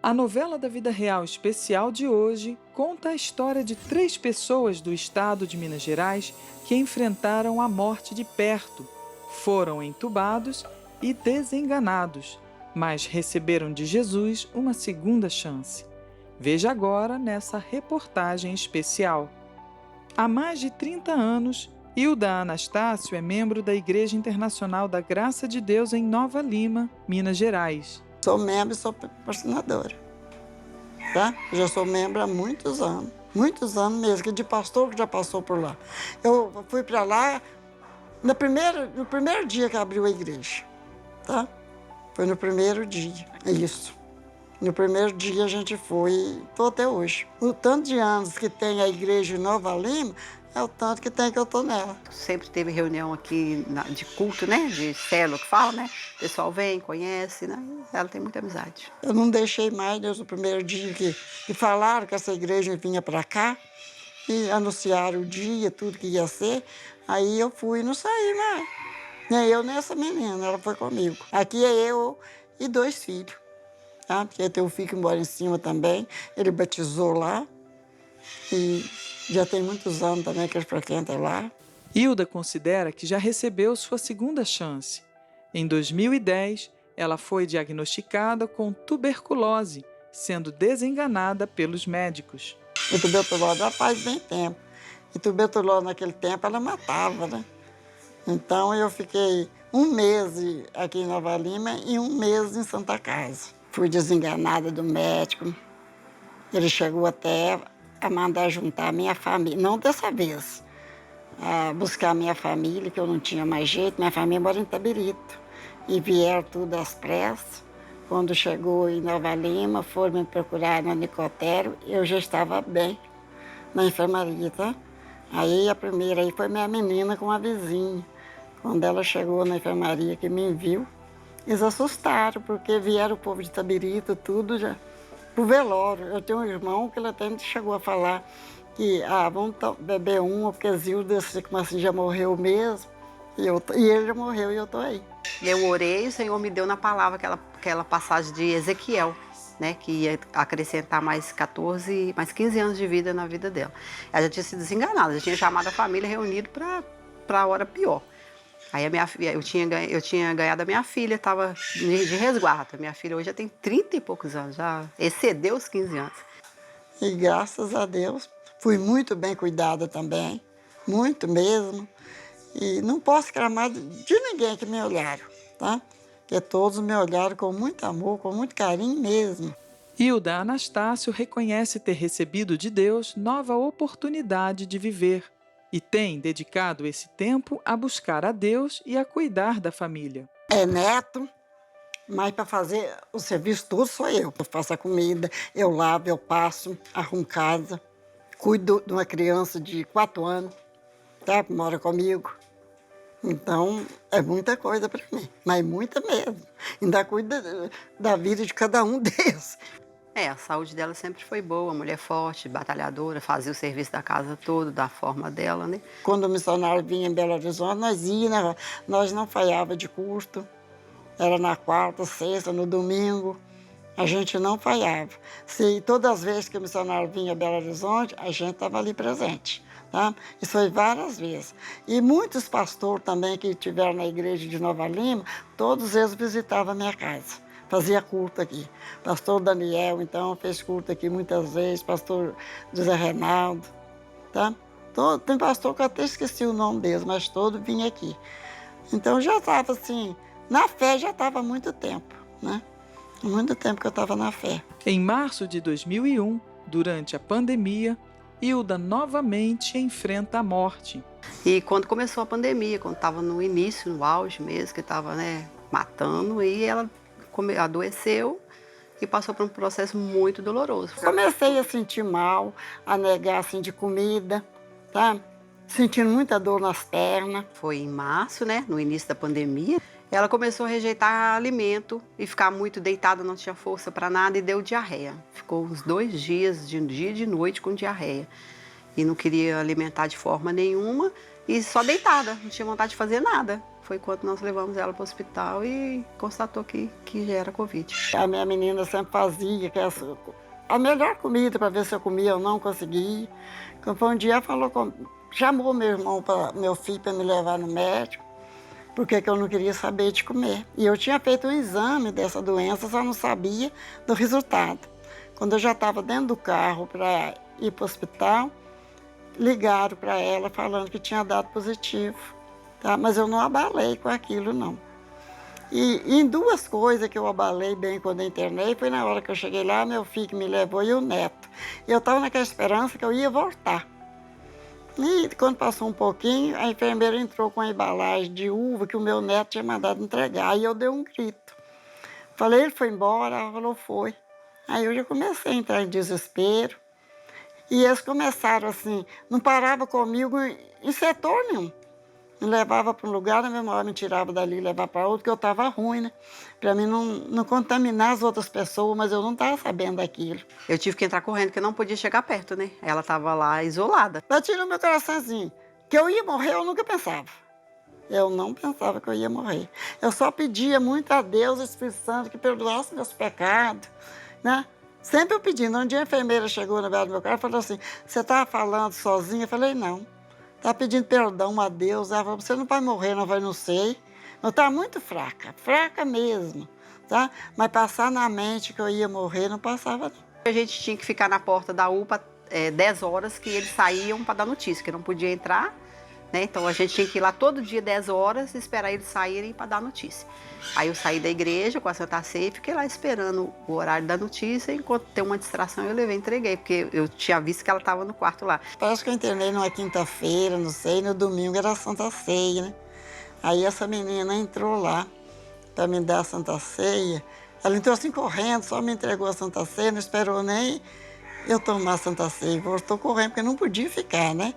A novela da vida real especial de hoje conta a história de 3 pessoas do estado de Minas Gerais que enfrentaram a morte de perto, foram entubados e desenganados, mas receberam de Jesus uma segunda chance. Veja agora nessa reportagem especial. Há mais de 30 anos, Hilda Anastácio é membro da Igreja Internacional da Graça de Deus em Nova Lima, Minas Gerais. Sou membro e sou patrocinadora, tá? Já sou membro há muitos anos mesmo, que de pastor que já passou por lá. Eu fui para lá no primeiro dia que abriu a igreja, tá? Foi no primeiro dia, isso. No primeiro dia a gente foi, estou até hoje. O tanto de anos que tem a igreja em Nova Lima, é o tanto que tem que eu estou nela. Sempre teve reunião aqui de culto, né? De célula que fala, né? O pessoal vem, conhece, né? Ela tem muita amizade. Eu não deixei mais, desde o primeiro dia que falaram que essa igreja vinha para cá, e anunciaram o dia, tudo que ia ser, aí eu fui e não saí mais. Nem eu, nem essa menina, ela foi comigo. Aqui é eu e 2 filhos, tá? Porque tem um filho que mora em cima também, ele batizou lá, e já tem muitos anos também que ele frequenta lá. Hilda considera que já recebeu sua segunda chance. Em 2010, ela foi diagnosticada com tuberculose, sendo desenganada pelos médicos. E tuberculose já faz bem tempo. E tuberculose naquele tempo ela matava, né? Então eu fiquei 1 mês aqui em Nova Lima e 1 mês em Santa Casa. Fui desenganada do médico. Ele chegou até a mandar juntar a minha família, não dessa vez, a buscar a minha família, que eu não tinha mais jeito. Minha família mora em Itabirito. E vieram tudo às pressas. Quando chegou em Nova Lima, foram me procurar no Nicotério, eu já estava bem na enfermaria, tá? Aí a primeira aí foi minha menina com a vizinha. Quando ela chegou na enfermaria, que me viu, eles assustaram, porque vieram o povo de Itabirito, tudo já pro velório. Eu tenho um irmão que ele até chegou a falar que, vamos beber uma, porque Zilda, assim, já morreu mesmo, e ele já morreu e eu tô aí. Eu orei, o Senhor me deu na palavra aquela passagem de Ezequiel, né? Que ia acrescentar mais 15 anos de vida na vida dela. Ela já tinha sido desenganada, já tinha chamado a família reunida para a hora pior. Aí eu tinha ganhado a minha filha, estava de resguardo. Minha filha hoje já tem 30 e poucos anos, já excedeu os 15 anos. E graças a Deus, fui muito bem cuidada também, muito mesmo. E não posso reclamar de ninguém que me olharam, tá? Porque todos me olharam com muito amor, com muito carinho mesmo. Hilda Anastácio reconhece ter recebido de Deus nova oportunidade de viver e tem dedicado esse tempo a buscar a Deus e a cuidar da família. É neto, mas para fazer o serviço todo sou eu. Eu faço a comida, eu lavo, eu passo, arrumo casa, cuido de uma criança de 4 anos, tá? Que mora comigo. Então, é muita coisa para mim, mas muita mesmo. Ainda cuido da vida de cada um deles. A saúde dela sempre foi boa, mulher forte, batalhadora, fazia o serviço da casa todo, da forma dela, né? Quando o missionário vinha em Belo Horizonte, nós não falhava de culto. Era na quarta, sexta, no domingo, a gente não falhava. Todas as vezes que o missionário vinha a Belo Horizonte, a gente estava ali presente, tá? Isso foi várias vezes. E muitos pastores também que estiveram na igreja de Nova Lima, todos eles visitavam a minha casa. Fazia culto aqui. Pastor Daniel, então, fez culto aqui muitas vezes, pastor José Reinaldo, tá? Tem pastor que eu até esqueci o nome deles, mas todo vinha aqui. Então, já estava assim, na fé já estava há muito tempo, né? Muito tempo que eu estava na fé. Em março de 2001, durante a pandemia, Hilda novamente enfrenta a morte. E quando começou a pandemia, quando estava no início, no auge mesmo, que estava, né, matando, e ela adoeceu e passou por um processo muito doloroso. Comecei a sentir mal, a negar assim de comida, tá? Sentindo muita dor nas pernas. Foi em março, né, no início da pandemia, ela começou a rejeitar alimento e ficar muito deitada, não tinha força para nada e deu diarreia. Ficou uns 2 dias, de dia e de noite, com diarreia. E não queria alimentar de forma nenhuma e só deitada, não tinha vontade de fazer nada. Foi quando nós levamos ela para o hospital e constatou que já era Covid. A minha menina sempre fazia a melhor comida para ver se eu comia, eu não consegui. Quando foi um dia, chamou meu filho para me levar no médico, porque que eu não queria saber de comer. E eu tinha feito um exame dessa doença, só não sabia do resultado. Quando eu já estava dentro do carro para ir para o hospital, ligaram para ela falando que tinha dado positivo, tá? Mas eu não abalei com aquilo, não. E em duas coisas que eu abalei bem quando eu internei, foi na hora que eu cheguei lá, meu filho que me levou e o neto. E eu estava naquela esperança que eu ia voltar. E quando passou um pouquinho, a enfermeira entrou com a embalagem de uva que o meu neto tinha mandado entregar. Aí eu dei um grito. Falei, ele foi embora? Ela falou, foi. Aí eu já comecei a entrar em desespero. E eles começaram assim, não paravam comigo em setor nenhum. Me levava para um lugar, na mesma hora me tirava dali e levava para outro, que eu estava ruim, né? Para mim não contaminar as outras pessoas, mas eu não estava sabendo daquilo. Eu tive que entrar correndo, porque eu não podia chegar perto, né? Ela estava lá isolada. Batia no meu coraçãozinho. Que eu ia morrer, eu nunca pensava. Eu não pensava que eu ia morrer. Eu só pedia muito a Deus, o Espírito Santo, que perdoasse meus pecados, né? Sempre eu pedindo. Um dia a enfermeira chegou na beira do meu carro e falou assim, você estava falando sozinha? Eu falei, não. Estava pedindo perdão a Deus. Ela falou, você não vai morrer, não vai, não sei. Eu estava muito fraca mesmo, tá? Mas passar na mente que eu ia morrer, não passava não. A gente tinha que ficar na porta da UPA 10 horas, que eles saíam para dar notícia, que não podia entrar, né? Então a gente tinha que ir lá todo dia 10 horas e esperar eles saírem para dar notícia. Aí eu saí da igreja com a Santa Ceia e fiquei lá esperando o horário da notícia. Enquanto tem uma distração, eu levei e entreguei, porque eu tinha visto que ela estava no quarto lá. Parece que eu internei numa quinta-feira, não sei, no domingo era a Santa Ceia, né? Aí essa menina entrou lá para me dar a Santa Ceia. Ela entrou assim correndo, só me entregou a Santa Ceia, não esperou nem eu tomar a Santa Ceia. Voltou correndo, porque não podia ficar, né?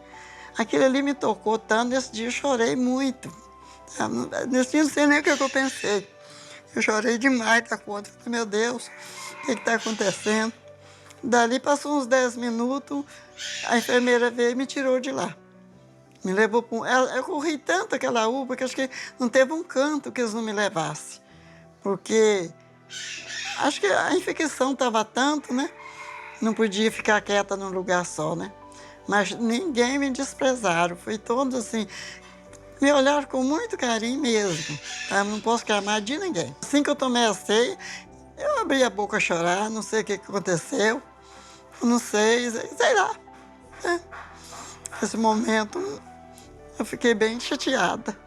Aquilo ali me tocou tanto, nesse dia eu chorei muito. Nesse dia não sei nem o que eu pensei. Eu chorei demais da conta. Falei, meu Deus, o que está acontecendo? Dali passou uns 10 minutos, a enfermeira veio e me tirou de lá. Me levou para eu corri tanto aquela UPA que acho que não teve um canto que eles não me levassem. Porque acho que a infecção estava tanto, né? Não podia ficar quieta num lugar só, né? Mas ninguém me desprezaram. Foi todos assim, me olharam com muito carinho mesmo. Tá? Não posso reclamar de ninguém. Assim que eu tomei a ceia, eu abri a boca a chorar, não sei o que aconteceu. Não sei lá. Né? Nesse momento, eu fiquei bem chateada.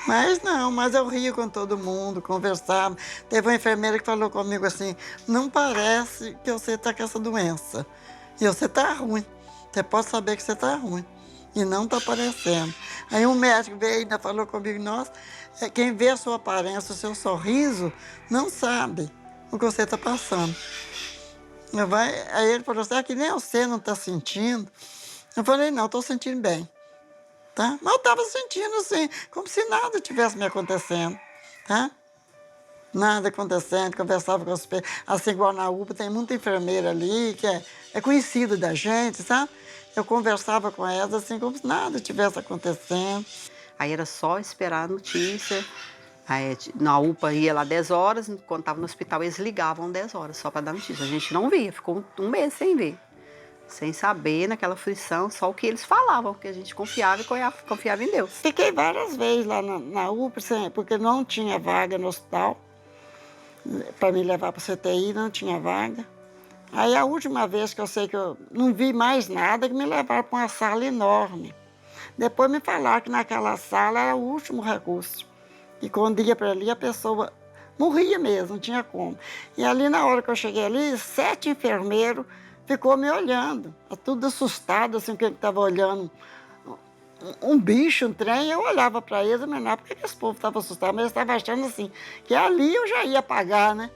Mas eu ria com todo mundo, conversava. Teve uma enfermeira que falou comigo assim, não parece que você está com essa doença. E você está ruim. Você pode saber que você está ruim. E não está aparecendo. Aí um médico veio e ainda falou comigo, nossa, quem vê a sua aparência, o seu sorriso, não sabe o que você está passando. Aí ele falou assim, que nem você não está sentindo. Eu falei, não, estou sentindo bem. Tá? Mas eu estava sentindo assim, como se nada tivesse me acontecendo. Tá? Nada acontecendo, conversava com as pessoas. Assim, igual na UPA, tem muita enfermeira ali que é conhecida da gente, sabe? Eu conversava com elas assim, como se nada tivesse acontecendo. Aí era só esperar a notícia. Aí, na UPA ia lá 10 horas, quando estava no hospital eles ligavam 10 horas só para dar notícia. A gente não via, ficou um mês sem ver. Sem saber, naquela aflição, só o que eles falavam, porque a gente confiava e confiava em Deus. Fiquei várias vezes lá na UPA, porque não tinha vaga no hospital. Para me levar para o CTI, não tinha vaga. Aí a última vez que eu sei que eu não vi mais nada, que me levaram para uma sala enorme. Depois me falaram que naquela sala era o último recurso. E quando ia para ali, a pessoa morria mesmo, não tinha como. E ali, na hora que eu cheguei ali, 7 enfermeiros ficou me olhando, tudo assustado, assim, que ele estava olhando um bicho, um trem. Eu olhava para eles, mas não, por que esse povo estava assustado? Mas eles estavam achando assim, que ali eu já ia pagar, né?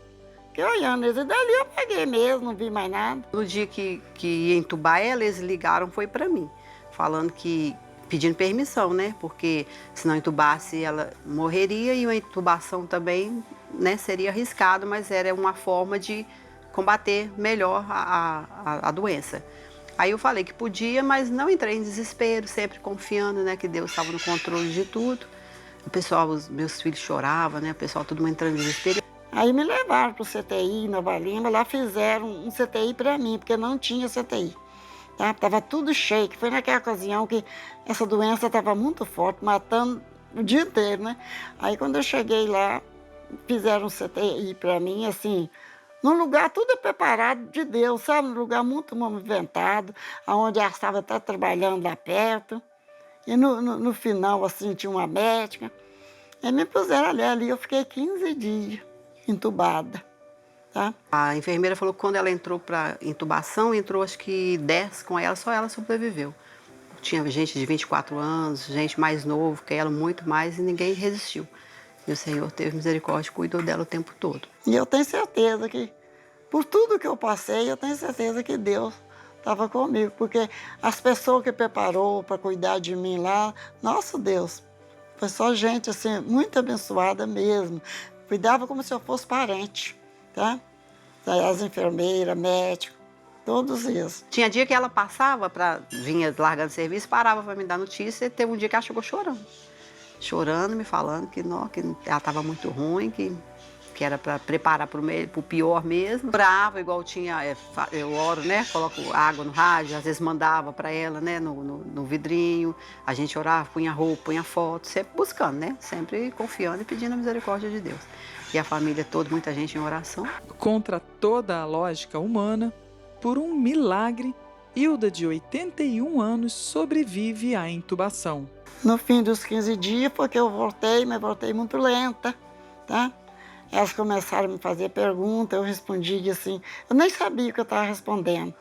Fiquei olhando eles, e dali eu paguei mesmo, não vi mais nada. No dia que ia entubar ela, eles ligaram, foi para mim, falando que, pedindo permissão, né? Porque se não entubasse, ela morreria e uma intubação também, né, seria arriscado, mas era uma forma de combater melhor a doença. Aí eu falei que podia, mas não entrei em desespero, sempre confiando, né, que Deus estava no controle de tudo. O pessoal, os meus filhos choravam, né? O pessoal todo entrando em desespero. Aí me levaram para o CTI em Nova Lima, lá fizeram um CTI para mim, porque não tinha CTI. Tá? Tava tudo cheio, que foi naquela ocasião que essa doença estava muito forte, matando o dia inteiro, né? Aí quando eu cheguei lá, fizeram um CTI para mim, assim, num lugar tudo preparado de Deus, sabe? Num lugar muito movimentado, onde ela estava até trabalhando lá perto. E no final, assim, tinha uma médica. Aí me puseram ali, eu fiquei 15 dias entubada, tá? A enfermeira falou que quando ela entrou para intubação, entrou acho que 10 com ela, só ela sobreviveu. Tinha gente de 24 anos, gente mais novo que ela, muito mais, e ninguém resistiu. E o Senhor teve misericórdia, cuidou dela o tempo todo. E eu tenho certeza que, por tudo que eu passei, eu tenho certeza que Deus estava comigo, porque as pessoas que preparou para cuidar de mim lá, nosso Deus, foi só gente assim, muito abençoada mesmo. Cuidava como se eu fosse parente, tá? As enfermeiras, médicos, todos eles. Tinha dia que ela passava, vinha largando serviço, parava para me dar notícia, e teve um dia que ela chegou chorando. Chorando, me falando que, não, que ela estava muito ruim, que era para preparar para o pior mesmo. Brava, igual tinha, eu oro, né? Coloco água no rádio, às vezes mandava para ela, né? No vidrinho. A gente orava, punha roupa, punha foto, sempre buscando, né? Sempre confiando e pedindo a misericórdia de Deus. E a família toda, muita gente em oração. Contra toda a lógica humana, por um milagre, Hilda, de 81 anos, sobrevive à intubação. No fim dos 15 dias, porque eu voltei, mas voltei muito lenta, tá? Elas começaram a me fazer perguntas, eu respondi assim, eu nem sabia o que eu estava respondendo,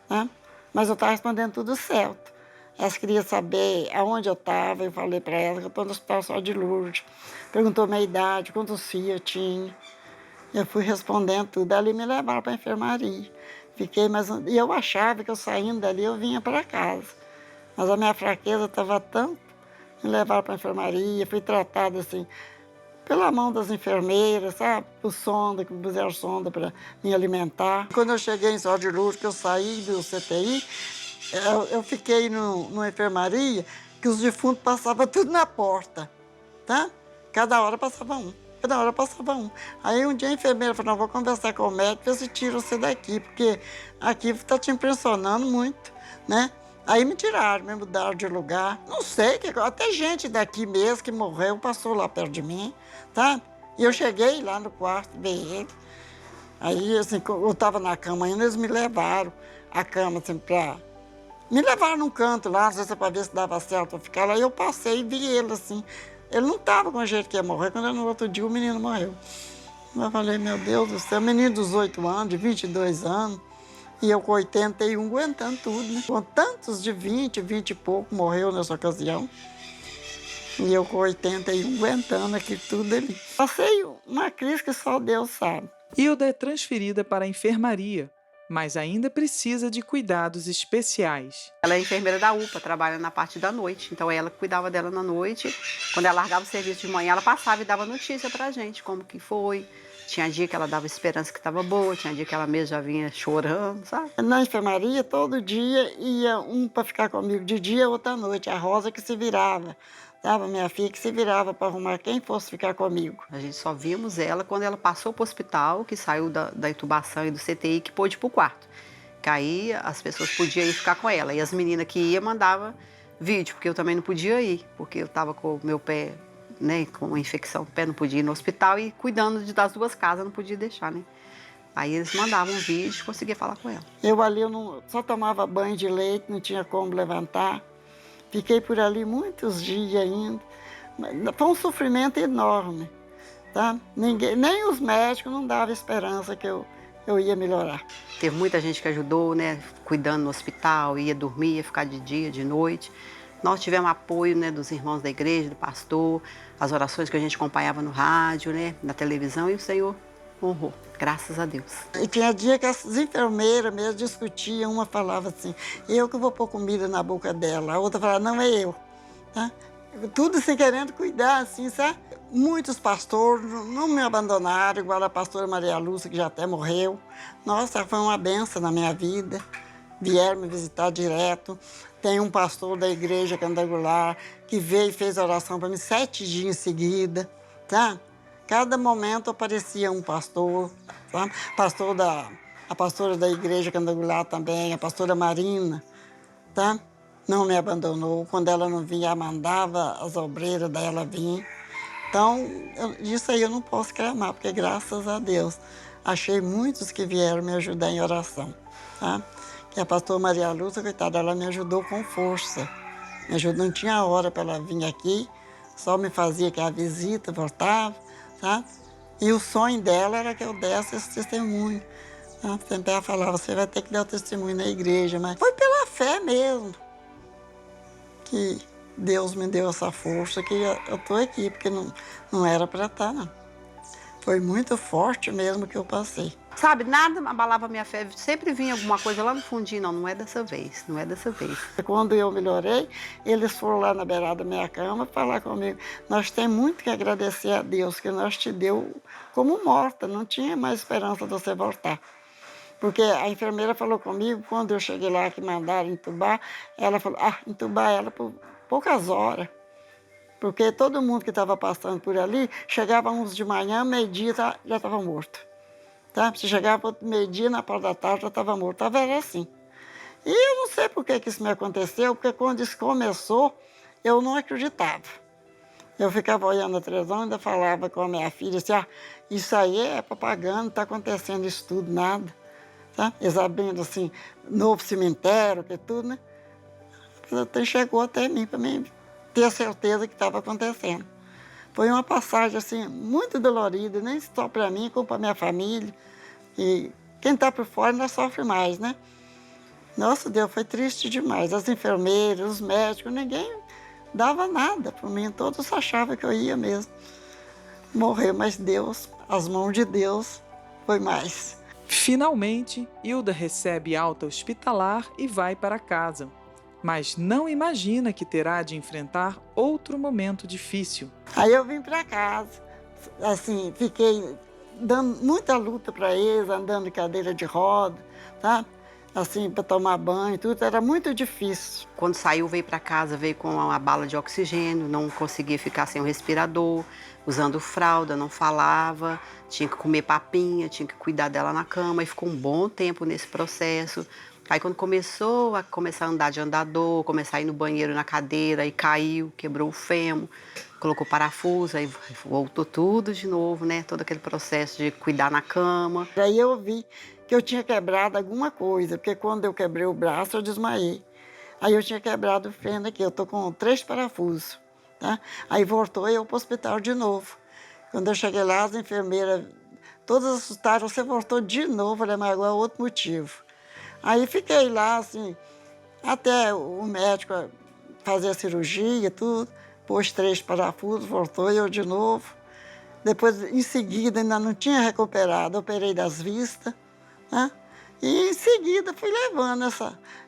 né? Mas eu estava respondendo tudo certo. Elas queriam saber aonde eu estava, eu falei para elas que eu estou no Hospital Só de Lourdes. Perguntou minha idade, quantos filhos eu tinha. Eu fui respondendo tudo, dali me levaram para a enfermaria. Fiquei e eu achava que eu saindo dali eu vinha para casa. Mas a minha fraqueza estava tanto, me levaram para a enfermaria, fui tratada assim, pela mão das enfermeiras, sabe? O sonda, que me puseram sonda para me alimentar. Quando eu cheguei em Só de Lourdes, que eu saí do CTI, eu fiquei numa enfermaria que os defuntos passavam tudo na porta, tá? Cada hora passava um. Cada hora passava um. Aí um dia a enfermeira falou, não, vou conversar com o médico, ver se tira você daqui, porque aqui está te impressionando muito, né? Aí me tiraram, me mudaram de lugar. Não sei, até gente daqui mesmo que morreu passou lá perto de mim, tá? E eu cheguei lá no quarto, ver ele. Aí, assim, eu estava na cama ainda, eles me levaram a cama, assim, pra... Me levaram num canto lá, às vezes para ver se dava certo eu ficar lá. Aí eu passei e vi ele, assim. Ele não estava com o jeito que ia morrer, quando no outro dia o menino morreu. Eu falei, meu Deus do céu, menino dos 8 anos, de 22 anos, e eu com 81 aguentando tudo, né? Com tantos de 20 e pouco morreu nessa ocasião. E eu com 81 aguentando aquilo tudo ali. Passei uma crise que só Deus sabe. Hilda é transferida para a enfermaria, mas ainda precisa de cuidados especiais. Ela é enfermeira da UPA, trabalha na parte da noite, então ela cuidava dela na noite. Quando ela largava o serviço de manhã, ela passava e dava notícia pra gente, como que foi. Tinha dia que ela dava esperança que estava boa, tinha dia que ela mesma já vinha chorando, sabe? Na enfermaria, todo dia ia um para ficar comigo de dia, outro à noite. A Rosa que se virava, sabe? Minha filha que se virava para arrumar quem fosse ficar comigo. A gente só vimos ela quando ela passou para o hospital, que saiu da intubação e do CTI, que pôde ir para o quarto. Que aí as pessoas podiam ir ficar com ela. E as meninas que iam mandavam vídeo, porque eu também não podia ir, porque eu estava com o meu pé, né, com uma infecção no pé, não podia ir no hospital e cuidando das duas casas, não podia deixar, né? Aí eles mandavam um vídeo e conseguia falar com ela. Eu ali só tomava banho de leite, não tinha como levantar. Fiquei por ali muitos dias ainda. Foi um sofrimento enorme, tá? Nem os médicos não davam esperança que eu ia melhorar. Teve muita gente que ajudou, né, cuidando no hospital, ia dormir, ia ficar de dia, de noite. Nós tivemos apoio, né, dos irmãos da igreja, do pastor, as orações que a gente acompanhava no rádio, né, na televisão, e o Senhor honrou, graças a Deus. E tinha dia que as enfermeiras mesmo discutiam, uma falava assim, eu que vou pôr comida na boca dela, a outra falava, não é eu, tá? Tudo assim, querendo cuidar, assim, sabe? Muitos pastores não me abandonaram, igual a pastora Maria Lúcia, que já até morreu. Nossa, foi uma benção na minha vida. Vieram me visitar direto. Tem um pastor da igreja candangular que veio e fez oração para mim 7 dias em seguida, tá? Cada momento aparecia um pastor, tá? A pastora da igreja candangular também, a pastora Marina, tá? Não me abandonou. Quando ela não vinha, ela mandava as obreiras dela vir. Então, isso aí eu não posso clamar, porque graças a Deus, achei muitos que vieram me ajudar em oração, tá? Que a pastora Maria Lúcia, coitada, ela me ajudou com força. Me ajudou, não tinha hora para ela vir aqui, só me fazia que a visita, voltava, tá? E o sonho dela era que eu desse esse testemunho. Tá? Sempre ela falava, você vai ter que dar o testemunho na igreja, mas foi pela fé mesmo que Deus me deu essa força, que eu estou aqui, porque não era para estar, não. Foi muito forte mesmo que eu passei. Sabe, nada abalava minha fé, sempre vinha alguma coisa lá no fundinho, não é dessa vez, não é dessa vez. Quando eu melhorei, eles foram lá na beirada da minha cama falar comigo. Nós temos muito que agradecer a Deus, que nós te deu como morta, não tinha mais esperança de você voltar. Porque a enfermeira falou comigo, quando eu cheguei lá que mandaram entubar, ela falou, entubar ela por poucas horas. Porque todo mundo que estava passando por ali, chegava uns de manhã, meio-dia já estava morto. Tá? Se chegava meio-dia, na parte da tarde, já estava morto. Era assim. E eu não sei por que isso me aconteceu, porque quando isso começou, eu não acreditava. Eu ficava olhando a televisão e ainda falava com a minha filha, assim, isso aí é propaganda, não está acontecendo isso tudo, nada. Tá? Eles abrindo assim, novo cemitério, que tudo, né? Até chegou até mim, para mim ter certeza que estava acontecendo. Foi uma passagem assim, muito dolorida, nem só para mim, como para minha família. E quem está por fora ainda sofre mais, né? Nossa, Deus, foi triste demais. As enfermeiras, os médicos, ninguém dava nada por mim. Todos achavam que eu ia mesmo morrer, mas Deus, as mãos de Deus, foi mais. Finalmente, Hilda recebe alta hospitalar e vai para casa. Mas não imagina que terá de enfrentar outro momento difícil. Aí eu vim para casa, assim, fiquei dando muita luta para eles, andando de cadeira de roda, tá? Assim, para tomar banho, tudo, era muito difícil. Quando saiu, veio para casa, veio com uma bala de oxigênio, não conseguia ficar sem o respirador, usando fralda, não falava, tinha que comer papinha, tinha que cuidar dela na cama, e ficou um bom tempo nesse processo. Aí quando começou a andar de andador, começar a ir no banheiro na cadeira, aí caiu, quebrou o fêmur, colocou parafuso, aí voltou tudo de novo, né? Todo aquele processo de cuidar na cama. Aí eu vi que eu tinha quebrado alguma coisa, porque quando eu quebrei o braço, eu desmaiei. Aí eu tinha quebrado o fêmur aqui, eu tô com 3 parafusos, tá? Aí voltou e eu para o hospital de novo. Quando eu cheguei lá, as enfermeiras todas assustaram, você voltou de novo, eu falei, mas agora é outro motivo. Aí fiquei lá, assim, até o médico fazer a cirurgia, tudo, pôs 3 parafusos, voltou eu de novo. Depois, em seguida, ainda não tinha recuperado, operei das vistas, né? E em seguida fui levando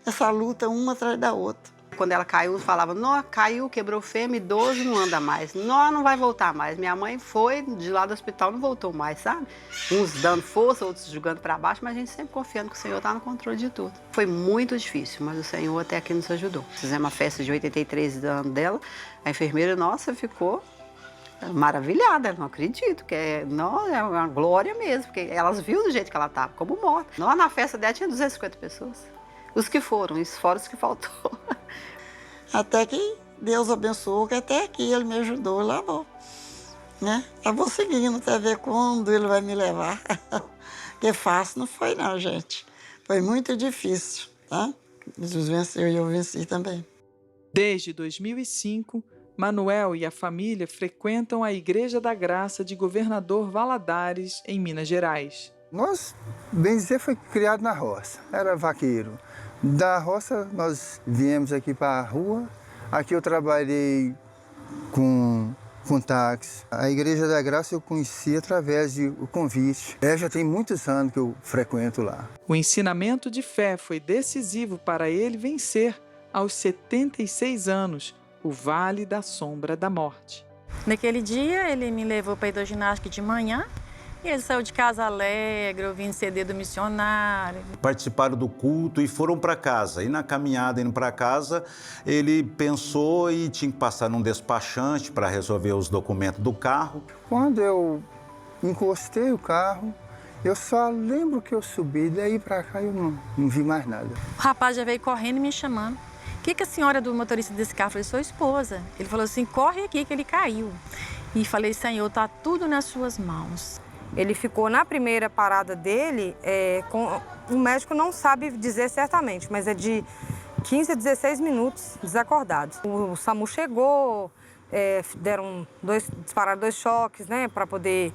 essa luta uma atrás da outra. Quando ela caiu, falava, nó, caiu, quebrou o fêmur, idoso, não anda mais. Nó, não vai voltar mais. Minha mãe foi de lá do hospital, não voltou mais, sabe? Uns dando força, outros jogando para baixo, mas a gente sempre confiando que o Senhor está no controle de tudo. Foi muito difícil, mas o Senhor até aqui nos ajudou. Fizemos uma festa de 83 anos dela, a enfermeira, nossa, ficou maravilhada, eu não acredito, que é uma glória mesmo, porque elas viram do jeito que ela estava, como morta. Nó, na festa dela tinha 250 pessoas. Os que foram, e fora os que faltou. Até que Deus abençoou, que até aqui Ele me ajudou, lá vou. Né? Eu vou seguindo até ver quando Ele vai me levar. Porque fácil não foi não, gente. Foi muito difícil, tá? Jesus venceu e eu venci também. Desde 2005, Manuel e a família frequentam a Igreja da Graça de Governador Valadares, em Minas Gerais. Nós, bem dizer, foi criado na roça, era vaqueiro. Da roça nós viemos aqui para a rua, aqui eu trabalhei com táxi. A Igreja da Graça eu conheci através de o convite. Já tem muitos anos que eu frequento lá. O ensinamento de fé foi decisivo para ele vencer, aos 76 anos, o Vale da Sombra da Morte. Naquele dia ele me levou para a hidroginástica de manhã E ele saiu de casa alegre, ouvindo CD do missionário. Participaram do culto e foram para casa. E na caminhada indo para casa, ele pensou e tinha que passar num despachante para resolver os documentos do carro. Quando eu encostei o carro, eu só lembro que eu subi, daí para cá eu não vi mais nada. O rapaz já veio correndo e me chamando. O que a senhora do motorista desse carro? Eu falei, sua esposa. Ele falou assim, corre aqui que ele caiu. E falei, Senhor, tá tudo nas suas mãos. Ele ficou na primeira parada dele, o médico não sabe dizer certamente, mas é de 15 a 16 minutos desacordado. O SAMU chegou, dispararam 2 choques, né, para poder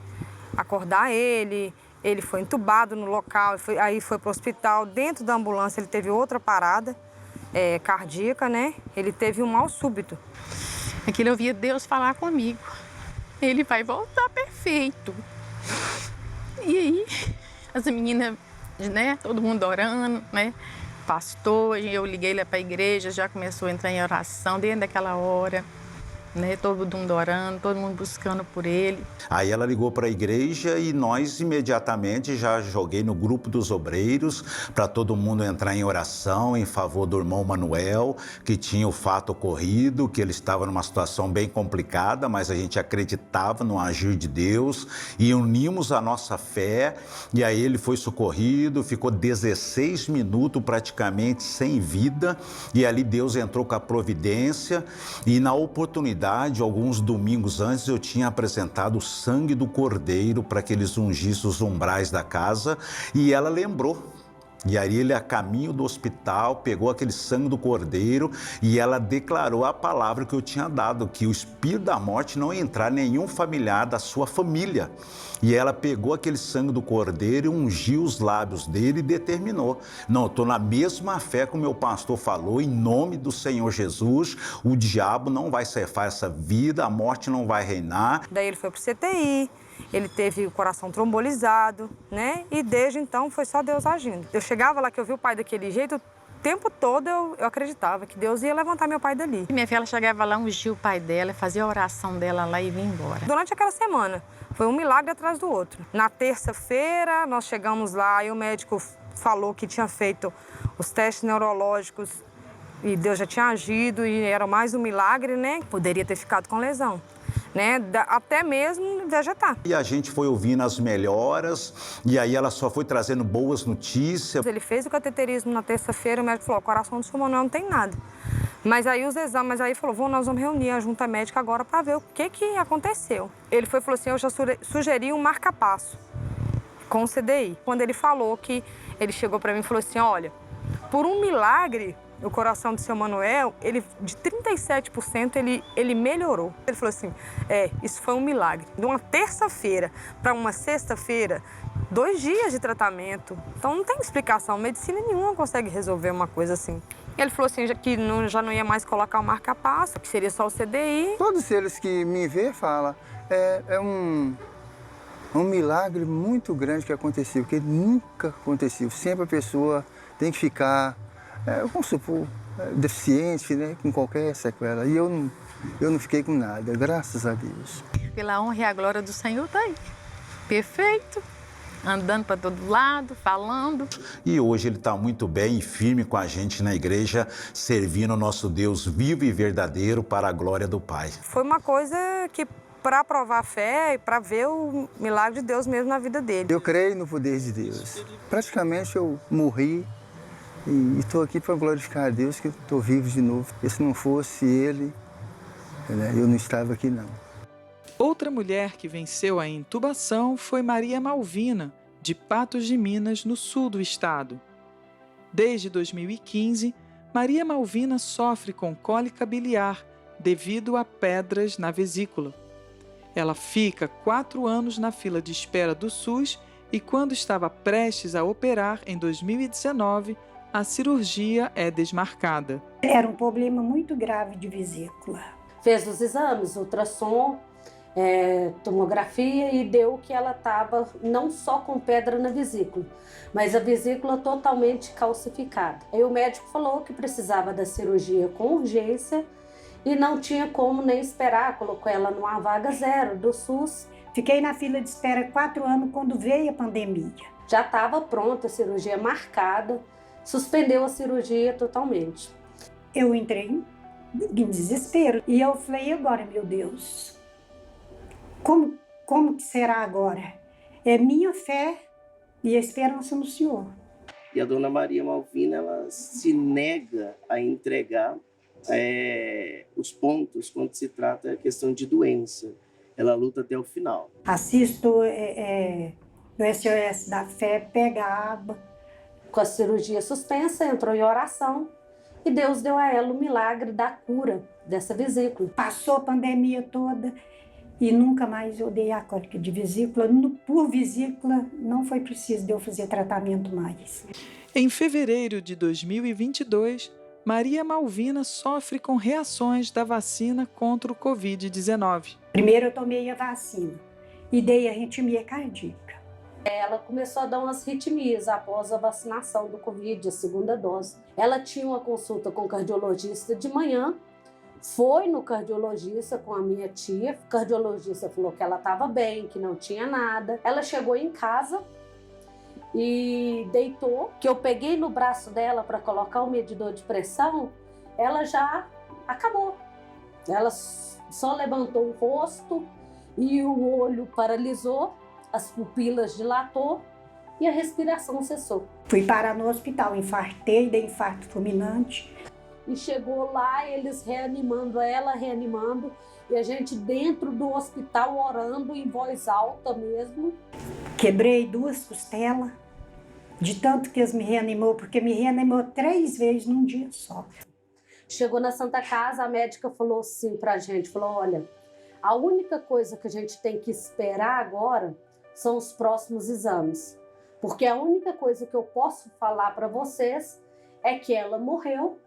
acordar ele. Ele foi entubado no local, aí foi para o hospital. Dentro da ambulância ele teve outra parada cardíaca, né? Ele teve um mal súbito. Aquilo eu via Deus falar comigo. Ele vai voltar perfeito. E aí, as meninas, né, todo mundo orando, né, pastor, eu liguei lá para a igreja, já começou a entrar em oração dentro daquela hora, né, todo mundo orando, todo mundo buscando por ele. Aí ela ligou para a igreja e nós imediatamente já joguei no grupo dos obreiros para todo mundo entrar em oração em favor do irmão Manuel, que tinha o fato ocorrido, que ele estava numa situação bem complicada, mas a gente acreditava no agir de Deus e unimos a nossa fé, e aí ele foi socorrido, ficou 16 minutos praticamente sem vida, e ali Deus entrou com a providência, e na oportunidade, alguns domingos antes, eu tinha apresentado o sangue do cordeiro para que eles ungissem os umbrais da casa, e ela lembrou. E aí ele, a caminho do hospital, pegou aquele sangue do cordeiro e ela declarou a palavra que eu tinha dado, que o espírito da morte não ia entrar em nenhum familiar da sua família. E ela pegou aquele sangue do cordeiro e ungiu os lábios dele e determinou: não, eu estou na mesma fé que o meu pastor falou, em nome do Senhor Jesus, o diabo não vai ceifar essa vida, a morte não vai reinar. Daí ele foi para o CTI. Ele teve o coração trombolizado, né? E desde então foi só Deus agindo. Eu chegava lá que eu vi o pai daquele jeito, o tempo todo eu acreditava que Deus ia levantar meu pai dali. Minha filha chegava lá, ungia o pai dela, fazia a oração dela lá e vinha embora. Durante aquela semana, foi um milagre atrás do outro. Na terça-feira, nós chegamos lá e o médico falou que tinha feito os testes neurológicos e Deus já tinha agido e era mais um milagre, né? Poderia ter ficado com lesão, né? Até mesmo vegetar. E a gente foi ouvindo as melhoras, e aí ela só foi trazendo boas notícias. Ele fez o cateterismo na terça-feira, o médico falou, o coração do seu Manuel não tem nada. Mas aí os exames, aí falou, nós vamos reunir a junta médica agora para ver o que aconteceu. Ele falou assim, eu já sugeri um marca-passo com o CDI. Quando ele falou que, ele chegou para mim e falou assim, olha, por um milagre, o coração do seu Manuel, ele, de 37%, ele melhorou. Ele falou assim, isso foi um milagre. De uma terça-feira para uma sexta-feira, 2 dias de tratamento. Então não tem explicação, medicina nenhuma consegue resolver uma coisa assim. Ele falou assim, que já não ia mais colocar o marca-passo, que seria só o CDI. Todos eles que me vê falam, é um milagre muito grande que aconteceu, que nunca aconteceu. Sempre a pessoa tem que ficar, vamos supor, deficiente, né, com qualquer sequela. E eu não fiquei com nada, graças a Deus. Pela honra e a glória do Senhor tá aí. Perfeito. Andando para todo lado, falando. E hoje ele está muito bem e firme com a gente na igreja, servindo o nosso Deus vivo e verdadeiro para a glória do Pai. Foi uma coisa que, para provar a fé e para ver o milagre de Deus mesmo na vida dele. Eu creio no poder de Deus. Praticamente eu morri e estou aqui para glorificar a Deus, que estou vivo de novo. E se não fosse ele, né, eu não estava aqui não. Outra mulher que venceu a intubação foi Maria Malvina, de Patos de Minas, no sul do estado. Desde 2015, Maria Malvina sofre com cólica biliar devido a pedras na vesícula. Ela fica 4 anos na fila de espera do SUS e, quando estava prestes a operar, em 2019, a cirurgia é desmarcada. Era um problema muito grave de vesícula. Fez os exames, ultrassom, tomografia, e deu que ela estava não só com pedra na vesícula, mas a vesícula totalmente calcificada. Aí o médico falou que precisava da cirurgia com urgência e não tinha como nem esperar, colocou ela numa vaga 0 do SUS. Fiquei na fila de espera 4 anos quando veio a pandemia. Já estava pronta a cirurgia marcada, suspendeu a cirurgia totalmente. Eu entrei em desespero e eu falei, e agora, meu Deus? Como que será agora? É minha fé e a esperança no Senhor. E a dona Maria Malvina, ela se nega a entregar os pontos quando se trata da questão de doença. Ela luta até o final. Assisto no SOS da Fé, pega água. Com a cirurgia suspensa, entrou em oração e Deus deu a ela o milagre da cura dessa vesícula. Passou a pandemia toda e nunca mais eu dei a cólica de vesícula. Por vesícula, não foi preciso de eu fazer tratamento mais. Em fevereiro de 2022, Maria Malvina sofre com reações da vacina contra o Covid-19. Primeiro eu tomei a vacina e dei a arritmia cardíaca. Ela começou a dar umas arritmias após a vacinação do Covid, a segunda dose. Ela tinha uma consulta com o cardiologista de manhã, foi no cardiologista com a minha tia, o cardiologista falou que ela estava bem, que não tinha nada. Ela chegou em casa e deitou, que eu peguei no braço dela para colocar o medidor de pressão, ela já acabou. Ela só levantou o rosto e o olho paralisou, as pupilas dilatou e a respiração cessou. Fui parar no hospital, infartei, dei infarto fulminante. E chegou lá, eles reanimando ela, e a gente dentro do hospital orando em voz alta mesmo. Quebrei 2 costelas, de tanto que eles me reanimou, porque me reanimou 3 vezes num dia só. Chegou na Santa Casa, a médica falou assim pra gente, falou, olha, a única coisa que a gente tem que esperar agora são os próximos exames. Porque a única coisa que eu posso falar para vocês é que ela morreu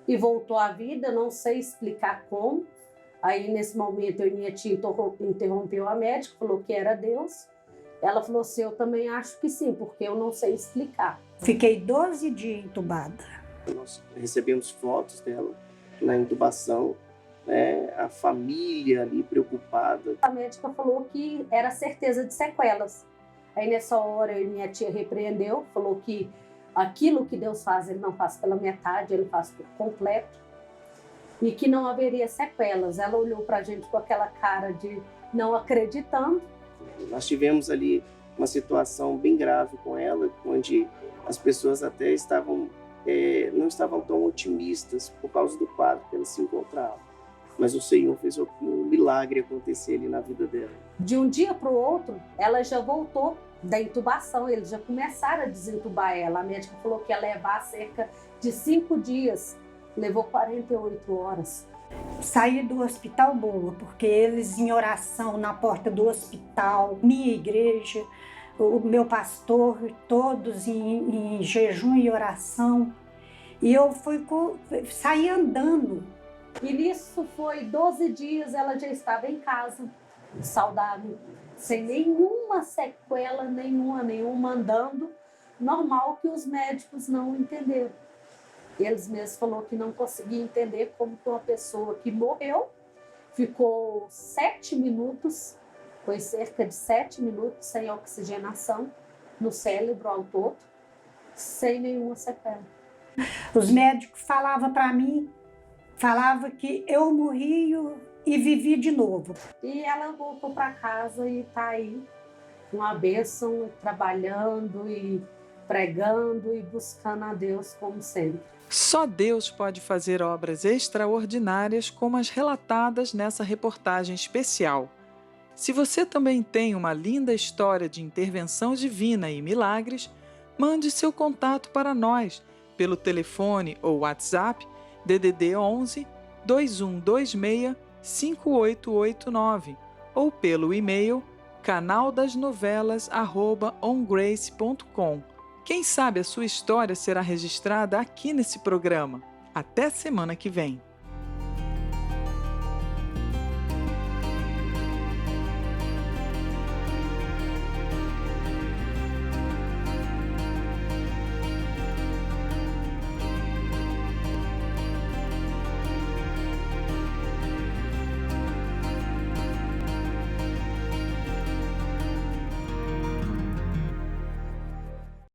e voltou à vida, não sei explicar como. Aí, nesse momento, eu e minha tia interrompeu a médica, falou que era Deus. Ela falou assim, eu também acho que sim, porque eu não sei explicar. Fiquei 12 dias entubada. Nós recebemos fotos dela na intubação, né? A família ali preocupada. A médica falou que era certeza de sequelas. Aí, nessa hora, eu e minha tia repreendeu, falou que aquilo que Deus faz, Ele não faz pela metade, Ele faz por completo. E que não haveria sequelas. Ela olhou para a gente com aquela cara de não acreditando. Nós tivemos ali uma situação bem grave com ela, onde as pessoas até não estavam tão otimistas por causa do quadro que ela se encontrava. Mas o Senhor fez um milagre acontecer ali na vida dela. De um dia para o outro, ela já voltou da intubação, eles já começaram a desentubar ela. A médica falou que ia levar cerca de 5 dias, levou 48 horas. Saí do hospital boa, porque eles em oração na porta do hospital, minha igreja, o meu pastor, todos em jejum e oração. E eu saí andando. E nisso foi 12 dias, ela já estava em casa, saudável, sem nenhuma sequela, nenhuma, andando, normal, que os médicos não entenderam. Eles mesmos falaram que não conseguiam entender como que uma pessoa que morreu, ficou 7 minutos, foi cerca de 7 minutos sem oxigenação no cérebro ao todo, sem nenhuma sequela. Os médicos falavam para mim, falavam que eu morri e vivi de novo. E ela voltou para casa e está aí, uma bênção, trabalhando e pregando e buscando a Deus como sempre. Só Deus pode fazer obras extraordinárias como as relatadas nessa reportagem especial. Se você também tem uma linda história de intervenção divina e milagres, mande seu contato para nós pelo telefone ou WhatsApp DDD 11 2126 5889 ou pelo e-mail canaldasnovelas@ongrace.com. Quem sabe a sua história será registrada aqui nesse programa. Até semana que vem!